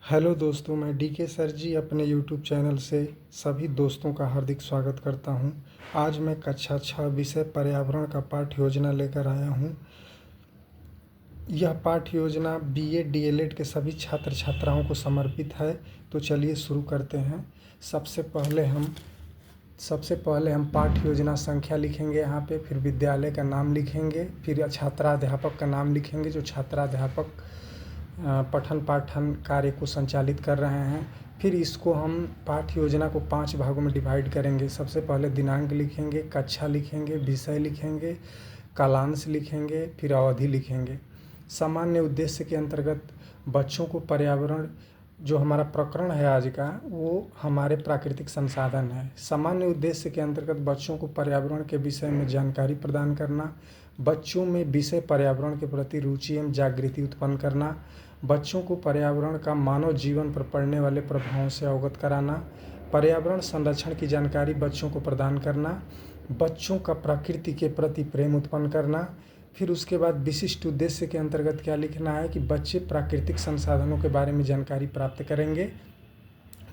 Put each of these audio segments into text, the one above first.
Hello दोस्तों, मैं DK sir जी अपने यूट्यूब चैनल से सभी दोस्तों का हार्दिक स्वागत करता हूं। आज मैं कक्षा 6 विषय पर्यावरण का पाठ्य योजना लेकर आया हूं। यह पाठ्य योजना बीए डीएलएड के सभी छात्र छात्राओं को समर्पित है। तो चलिए शुरू करते हैं। सबसे पहले हम पाठ्य योजना संख्या लिखेंगे यहाँ पे, फिर विद्यालय का नाम लिखेंगे, फिर छात्राध्यापक का नाम लिखेंगे जो छात्राध्यापक पठन पाठन कार्य को संचालित कर रहे हैं। फिर इसको हम पाठ्य योजना को 5 भागों में डिवाइड करेंगे। सबसे पहले दिनांक लिखेंगे, कक्षा लिखेंगे, विषय लिखेंगे, कालांश लिखेंगे, फिर अवधि लिखेंगे। सामान्य उद्देश्य के अंतर्गत बच्चों को पर्यावरण, जो हमारा प्रकरण है आज का, वो हमारे प्राकृतिक संसाधन है। सामान्य उद्देश्य के अंतर्गत बच्चों को पर्यावरण के विषय में जानकारी प्रदान करना, बच्चों में विषय पर्यावरण के प्रति रुचि एवं जागृति उत्पन्न करना, बच्चों को पर्यावरण का मानव जीवन पर पड़ने वाले प्रभावों से अवगत कराना, पर्यावरण संरक्षण की जानकारी बच्चों को प्रदान करना, बच्चों का प्रकृति के प्रति प्रेम उत्पन्न करना। फिर उसके बाद विशिष्ट उद्देश्य के अंतर्गत क्या लिखना है कि बच्चे प्राकृतिक संसाधनों के बारे में जानकारी प्राप्त करेंगे,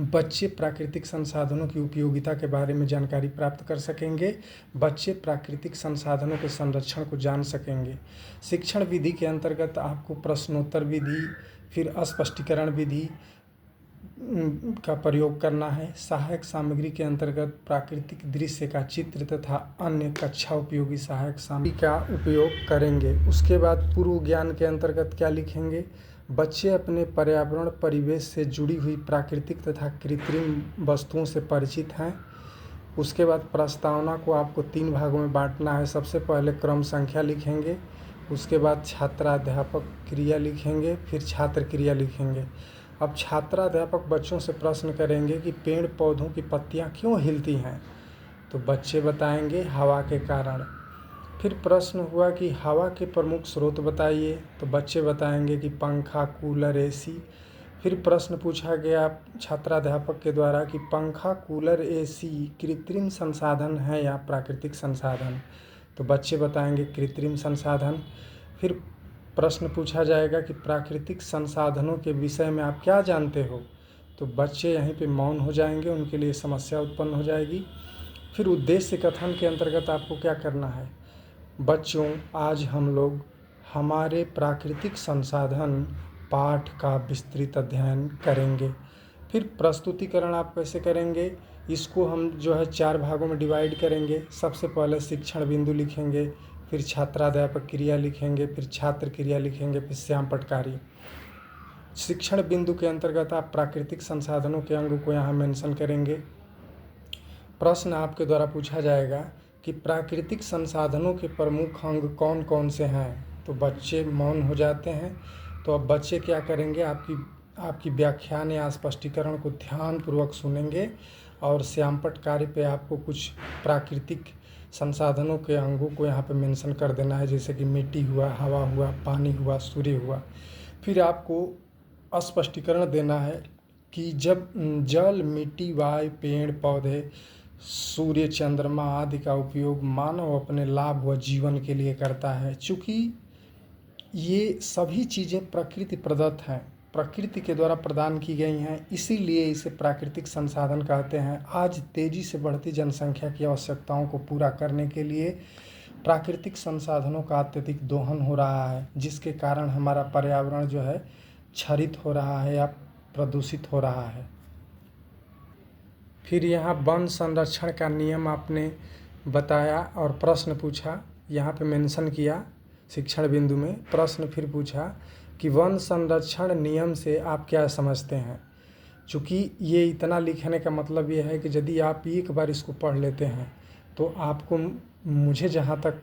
बच्चे प्राकृतिक संसाधनों की उपयोगिता के बारे में जानकारी प्राप्त कर सकेंगे, बच्चे प्राकृतिक संसाधनों के संरक्षण को जान सकेंगे। शिक्षण विधि के अंतर्गत आपको प्रश्नोत्तर विधि, फिर स्पष्टीकरण विधि का प्रयोग करना है। सहायक सामग्री के अंतर्गत प्राकृतिक दृश्य का चित्र तथा अन्य कक्षा उपयोगी सहायक सामग्री का उपयोग करेंगे। उसके बाद पूर्व ज्ञान के अंतर्गत क्या लिखेंगे, बच्चे अपने पर्यावरण परिवेश से जुड़ी हुई प्राकृतिक तथा कृत्रिम वस्तुओं से परिचित हैं। उसके बाद प्रस्तावना को आपको 3 भागों में बांटना है। सबसे पहले क्रम संख्या लिखेंगे, उसके बाद छात्राध्यापक क्रिया लिखेंगे, फिर छात्र क्रिया लिखेंगे। अब छात्राध्यापक बच्चों से प्रश्न करेंगे कि पेड़ पौधों की पत्तियां क्यों हिलती हैं, तो बच्चे बताएंगे हवा के कारण। फिर प्रश्न हुआ कि हवा के प्रमुख स्रोत बताइए, तो बच्चे बताएंगे कि पंखा, कूलर, एसी। फिर प्रश्न पूछा गया छात्राध्यापक के द्वारा कि पंखा, कूलर, एसी कृत्रिम संसाधन है या प्राकृतिक संसाधन, तो बच्चे बताएंगे कृत्रिम संसाधन। फिर प्रश्न पूछा जाएगा कि प्राकृतिक संसाधनों के विषय में आप क्या जानते हो, तो बच्चे यहीं पे मौन हो जाएंगे, उनके लिए समस्या उत्पन्न हो जाएगी। फिर उद्देश्य कथन के अंतर्गत आपको क्या करना है, बच्चों आज हम लोग हमारे प्राकृतिक संसाधन पाठ का विस्तृत अध्ययन करेंगे। फिर प्रस्तुतिकरण आप कैसे करेंगे, इसको हम जो है 4 भागों में डिवाइड करेंगे। सबसे पहले शिक्षण बिंदु लिखेंगे, फिर छात्राध्यापक क्रिया लिखेंगे, फिर छात्र क्रिया लिखेंगे, फिर श्याम पटकारी। शिक्षण बिंदु के अंतर्गत आप प्राकृतिक संसाधनों के अंग को यहाँ मेंशन करेंगे। प्रश्न आपके द्वारा पूछा जाएगा कि प्राकृतिक संसाधनों के प्रमुख अंग कौन कौन से हैं, तो बच्चे मौन हो जाते हैं। तो अब बच्चे क्या करेंगे, आपकी व्याख्यान या स्पष्टीकरण को ध्यानपूर्वक सुनेंगे और श्यामपट्ट कार्य पे आपको कुछ प्राकृतिक संसाधनों के अंगों को यहाँ पे मेंशन कर देना है, जैसे कि मिट्टी हुआ, हवा हुआ, पानी हुआ, सूर्य हुआ। फिर आपको स्पष्टीकरण देना है कि जब जल, मिट्टी, वायु, पेड़ पौधे, सूर्य, चंद्रमा आदि का उपयोग मानव अपने लाभ व जीवन के लिए करता है, चूँकि ये सभी चीज़ें प्रकृति प्रदत्त हैं, प्रकृति के द्वारा प्रदान की गई हैं, इसीलिए इसे प्राकृतिक संसाधन कहते हैं। आज तेज़ी से बढ़ती जनसंख्या की आवश्यकताओं को पूरा करने के लिए प्राकृतिक संसाधनों का अत्यधिक दोहन हो रहा है, जिसके कारण हमारा पर्यावरण जो है क्षरित हो रहा है या प्रदूषित हो रहा है। फिर यहाँ वन संरक्षण का नियम आपने बताया और प्रश्न पूछा, यहाँ पे मेंशन किया। शिक्षण बिंदु में प्रश्न फिर पूछा कि वन संरक्षण नियम से आप क्या समझते हैं। चूँकि ये इतना लिखने का मतलब ये है कि यदि आप एक बार इसको पढ़ लेते हैं तो आपको, मुझे जहाँ तक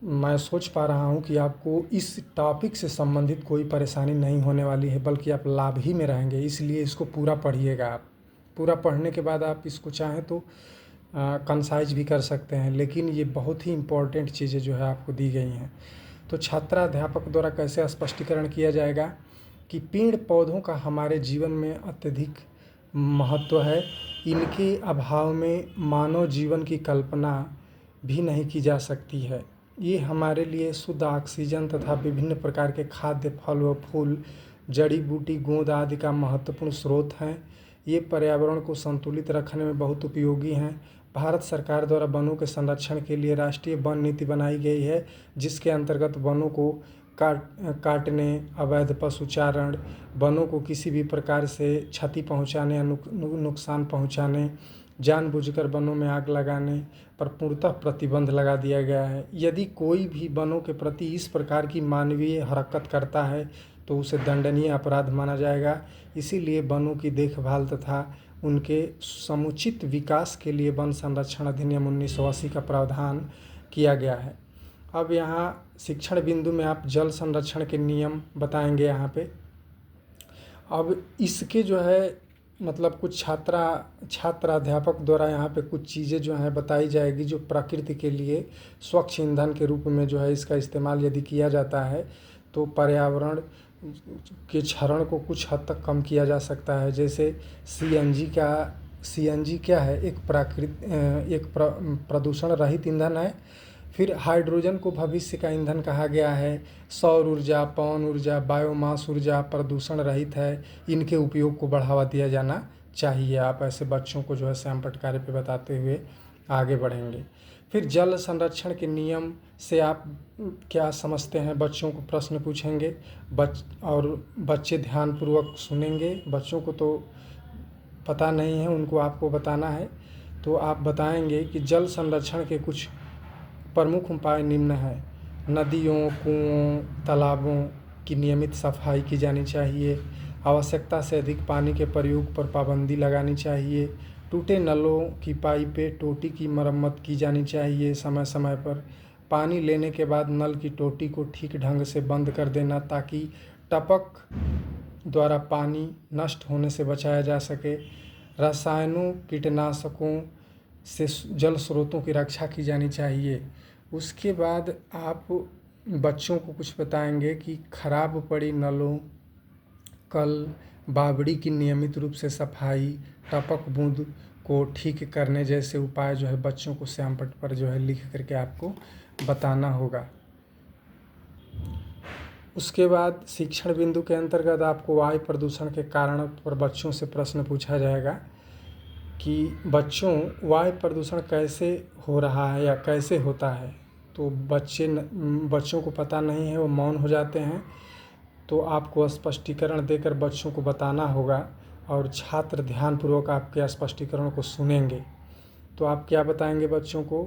मैं सोच पा रहा हूँ कि आपको इस टॉपिक से संबंधित कोई परेशानी नहीं होने वाली है, बल्कि आप लाभ ही में रहेंगे। इसलिए इसको पूरा पढ़िएगा। आप पूरा पढ़ने के बाद आप इसको चाहें तो कंसाइज भी कर सकते हैं, लेकिन ये बहुत ही इम्पोर्टेंट चीज़ें जो है आपको दी गई हैं। तो छात्राध्यापक द्वारा कैसे स्पष्टीकरण किया जाएगा कि पेड़ पौधों का हमारे जीवन में अत्यधिक महत्व है, इनके अभाव में मानव जीवन की कल्पना भी नहीं की जा सकती है। ये हमारे लिए शुद्ध ऑक्सीजन तथा विभिन्न प्रकार के खाद्य, फल व फूल जड़ी बूटी, गोंद आदि का महत्वपूर्ण स्रोत हैं। ये पर्यावरण को संतुलित रखने में बहुत उपयोगी हैं। भारत सरकार द्वारा वनों के संरक्षण के लिए राष्ट्रीय वन नीति बनाई गई है, जिसके अंतर्गत वनों को काटने, अवैध पशुचारण, वनों को किसी भी प्रकार से क्षति पहुंचाने या नुकसान पहुंचाने, जानबूझकर वनों में आग लगाने पर पूर्णतः प्रतिबंध लगा दिया गया है। यदि कोई भी वनों के प्रति इस प्रकार की मानवीय हरकत करता है तो उसे दंडनीय अपराध माना जाएगा। इसीलिए वनों की देखभाल तथा उनके समुचित विकास के लिए वन संरक्षण अधिनियम 1980 का प्रावधान किया गया है। अब यहाँ शिक्षण बिंदु में आप जल संरक्षण के नियम बताएंगे यहाँ पे। अब इसके जो है मतलब कुछ छात्र अध्यापक द्वारा यहाँ पे कुछ चीज़ें जो हैं बताई जाएगी, जो प्रकृति के लिए स्वच्छ ईंधन के रूप में जो है इसका इस्तेमाल यदि किया जाता है तो पर्यावरण के क्षरण को कुछ हद तक कम किया जा सकता है। जैसे सीएनजी क्या है, एक प्रदूषण रहित ईंधन है। फिर हाइड्रोजन को भविष्य का ईंधन कहा गया है। सौर ऊर्जा, पवन ऊर्जा, बायोमास ऊर्जा प्रदूषण रहित है। इनके उपयोग को बढ़ावा दिया जाना चाहिए। आप ऐसे बच्चों को जो है श्याम पटकारे पे बताते हुए आगे बढ़ेंगे। फिर जल संरक्षण के नियम से आप क्या समझते हैं, बच्चों को प्रश्न पूछेंगे और बच्चे ध्यानपूर्वक सुनेंगे। बच्चों को तो पता नहीं है, उनको आपको बताना है। तो आप बताएंगे कि जल संरक्षण के कुछ प्रमुख उपाय निम्न हैं। नदियों, कुओं, तालाबों की नियमित सफाई की जानी चाहिए। आवश्यकता से अधिक पानी के प्रयोग पर पाबंदी लगानी चाहिए। टूटे नलों की पाइपें, टोटी की मरम्मत की जानी चाहिए समय समय पर। पानी लेने के बाद नल की टोटी को ठीक ढंग से बंद कर देना ताकि टपक द्वारा पानी नष्ट होने से बचाया जा सके। रसायनों, कीटनाशकों से जल स्रोतों की रक्षा की जानी चाहिए। उसके बाद आप बच्चों को कुछ बताएंगे कि खराब पड़ी नलों, कल, बावड़ी की नियमित रूप से सफाई, टपक बूंद को ठीक करने जैसे उपाय जो है बच्चों को श्यामपट्ट पर जो है लिख करके आपको बताना होगा। उसके बाद शिक्षण बिंदु के अंतर्गत आपको वायु प्रदूषण के कारण पर बच्चों से प्रश्न पूछा जाएगा कि बच्चों वायु प्रदूषण कैसे हो रहा है या कैसे होता है। तो बच्चों को पता नहीं है, वो मौन हो जाते हैं। तो आपको स्पष्टीकरण देकर बच्चों को बताना होगा और छात्र ध्यानपूर्वक आपके स्पष्टीकरण को सुनेंगे। तो आप क्या बताएंगे बच्चों को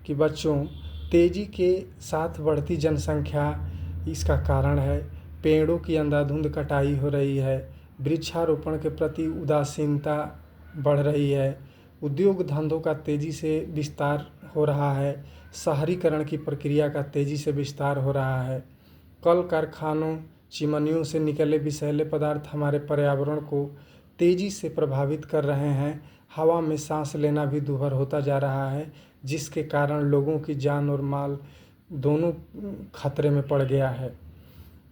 कि बच्चों, तेज़ी के साथ बढ़ती जनसंख्या इसका कारण है। पेड़ों की अंधाधुंध कटाई हो रही है। वृक्षारोपण के प्रति उदासीनता बढ़ रही है। उद्योग धंधों का तेज़ी से विस्तार हो रहा है। शहरीकरण की प्रक्रिया का तेज़ी से विस्तार हो रहा है। कल कारखानों, चिमनियों से निकले विषैले पदार्थ हमारे पर्यावरण को तेज़ी से प्रभावित कर रहे हैं। हवा में सांस लेना भी दूभर होता जा रहा है, जिसके कारण लोगों की जान और माल दोनों खतरे में पड़ गया है।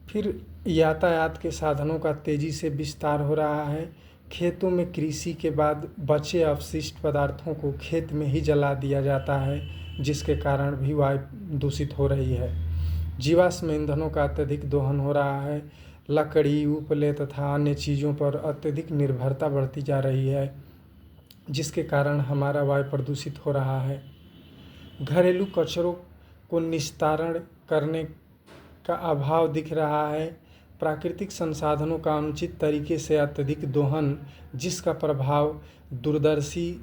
फिर यातायात के साधनों का तेज़ी से विस्तार हो रहा है। खेतों में कृषि के बाद बचे अवशिष्ट पदार्थों को खेत में ही जला दिया जाता है, जिसके कारण भी वायु दूषित हो रही है। जीवाश्म ईंधनों का अत्यधिक दोहन हो रहा है। लकड़ी, उपले तथा अन्य चीज़ों पर अत्यधिक निर्भरता बढ़ती जा रही है, जिसके कारण हमारा वायु प्रदूषित हो रहा है। घरेलू कचरों को निस्तारण करने का अभाव दिख रहा है। प्राकृतिक संसाधनों का अनुचित तरीके से अत्यधिक दोहन, जिसका प्रभाव दूरदर्शी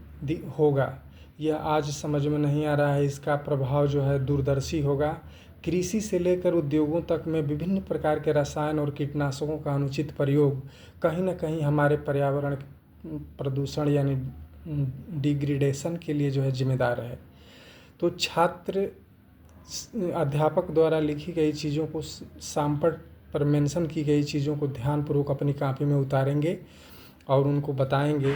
होगा। यह आज समझ में नहीं आ रहा है, इसका प्रभाव जो है दूरदर्शी होगा। कृषि से लेकर उद्योगों तक में विभिन्न प्रकार के रसायन और कीटनाशकों का अनुचित प्रयोग कहीं न कहीं हमारे पर्यावरण प्रदूषण यानी डिग्रेडेशन के लिए जो है जिम्मेदार है। तो छात्र अध्यापक द्वारा लिखी गई चीज़ों को, श्यामपट्ट पर मेंशन की गई चीज़ों को ध्यानपूर्वक अपनी कॉपी में उतारेंगे और उनको बताएंगे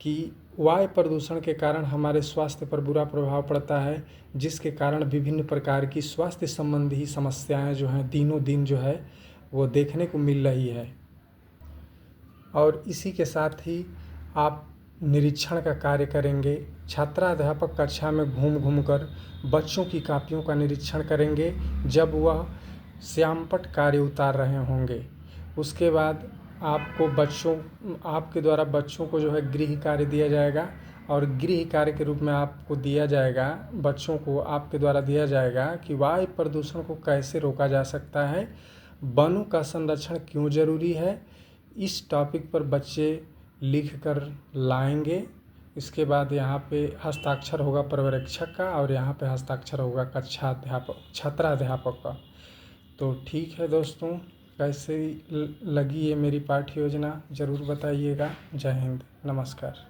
कि वायु प्रदूषण के कारण हमारे स्वास्थ्य पर बुरा प्रभाव पड़ता है, जिसके कारण विभिन्न प्रकार की स्वास्थ्य संबंधी समस्याएं जो हैं दिनों दिन जो है वो देखने को मिल रही है। और इसी के साथ ही आप निरीक्षण का कार्य करेंगे। छात्राध्यापक कक्षा में घूम घूम कर बच्चों की कॉपियों का निरीक्षण करेंगे जब वह श्यामपट्ट कार्य उतार रहे होंगे। उसके बाद आपके द्वारा बच्चों को जो है गृह कार्य दिया जाएगा, और गृह कार्य के रूप में आपको दिया जाएगा, बच्चों को आपके द्वारा दिया जाएगा कि वायु प्रदूषण को कैसे रोका जा सकता है, वनों का संरक्षण क्यों ज़रूरी है। इस टॉपिक पर बच्चे लिख कर लाएंगे। इसके बाद यहाँ पे हस्ताक्षर होगा पर्यवेक्षक का, और यहाँ पे हस्ताक्षर होगा छात्राध्यापक का। तो ठीक है दोस्तों, कैसे लगी ये मेरी पाठ्य योजना ज़रूर बताइएगा। जय हिंद, नमस्कार।